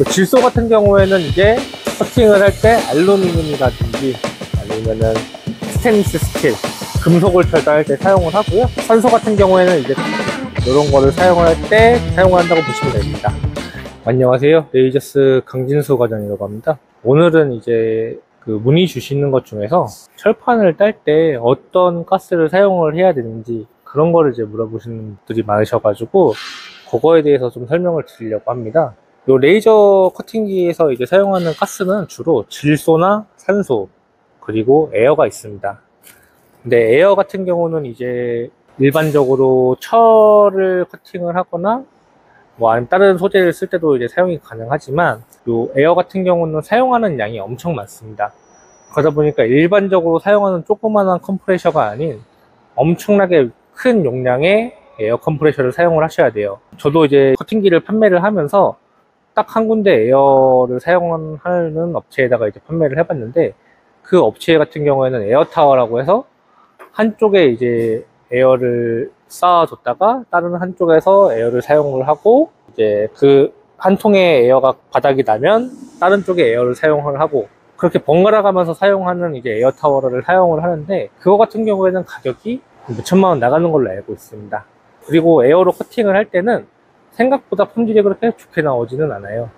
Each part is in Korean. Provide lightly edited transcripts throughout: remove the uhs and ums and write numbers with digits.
질소 같은 경우에는 이제 커팅을 할 때 알루미늄이라든지 아니면은 스테인리스 스틸, 금속을 절단할 때 사용을 하고요. 산소 같은 경우에는 이제 이런 거를 사용을 할 때 사용을 한다고 보시면 됩니다. 안녕하세요. 레이저스 강진수 과장이라고 합니다. 오늘은 이제 문의 주시는 것 중에서 철판을 딸 때 어떤 가스를 사용을 해야 되는지 그런 거를 이제 물어보시는 분들이 많으셔가지고 그거에 대해서 좀 설명을 드리려고 합니다. 요 레이저 커팅기에서 이제 사용하는 가스는 주로 질소나 산소 그리고 에어가 있습니다. 근데 에어 같은 경우는 이제 일반적으로 철을 커팅을 하거나 아니면 다른 소재를 쓸 때도 이제 사용이 가능하지만 요 에어 같은 경우는 사용하는 양이 엄청 많습니다. 그러다 보니까 일반적으로 사용하는 조그만한 컴프레셔가 아닌 엄청나게 큰 용량의 에어 컴프레셔를 사용을 하셔야 돼요. 저도 이제 커팅기를 판매를 하면서 딱 한 군데 에어를 사용하는 업체에다가 이제 판매를 해봤는데 그 업체 같은 경우에는 에어타워라고 해서 한쪽에 이제 에어를 쌓아뒀다가 다른 한쪽에서 에어를 사용을 하고 이제 그 한 통의 에어가 바닥이 나면 다른 쪽에 에어를 사용을 하고 그렇게 번갈아 가면서 사용하는 이제 에어타워를 사용을 하는데 그거 같은 경우에는 가격이 몇천만 원 나가는 걸로 알고 있습니다. 그리고 에어로 커팅을 할 때는 생각보다 품질이 그렇게 좋게 나오지는 않아요.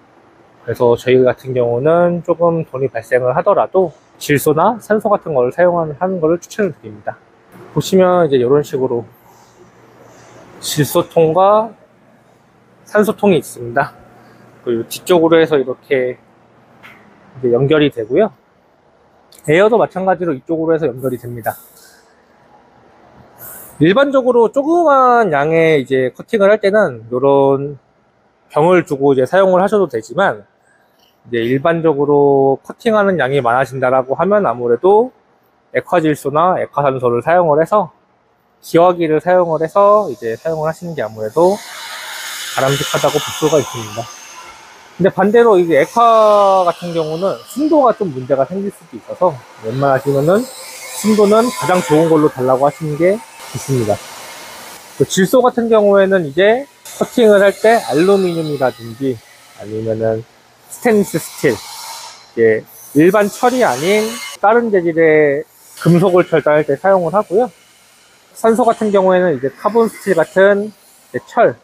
그래서 저희 같은 경우는 조금 돈이 발생을 하더라도 질소나 산소 같은 걸 사용하는 거를 추천을 드립니다. 보시면 이제 이런 식으로 질소통과 산소통이 있습니다. 그리고 뒤쪽으로 해서 이렇게 이제 연결이 되고요. 에어도 마찬가지로 이쪽으로 해서 연결이 됩니다. 일반적으로 조그만 양의 이제 커팅을 할 때는 이런 병을 두고 이제 사용을 하셔도 되지만 이제 일반적으로 커팅하는 양이 많아진다라고 하면 아무래도 액화질소나 액화산소를 사용을 해서 기화기를 사용을 해서 이제 사용을 하시는 게 아무래도 바람직하다고 볼 수가 있습니다. 근데 반대로 이게 액화 같은 경우는 순도가 좀 문제가 생길 수도 있어서 웬만하시면은 순도는 가장 좋은 걸로 달라고 하시는 게 좋습니다. 질소 같은 경우에는 이제 커팅을 할 때 알루미늄이라든지 아니면은 스테인리스 스틸, 이제 일반 철이 아닌 다른 재질의 금속을 절단할 때 사용을 하고요. 산소 같은 경우에는 이제 카본 스틸 같은 철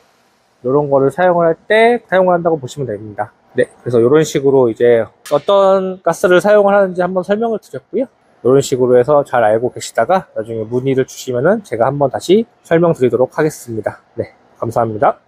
이런 거를 사용을 할 때 사용을 한다고 보시면 됩니다. 네, 그래서 이런 식으로 이제 어떤 가스를 사용을 하는지 한번 설명을 드렸고요. 이런 식으로 해서 잘 알고 계시다가 나중에 문의를 주시면은 제가 한번 다시 설명드리도록 하겠습니다. 네, 감사합니다.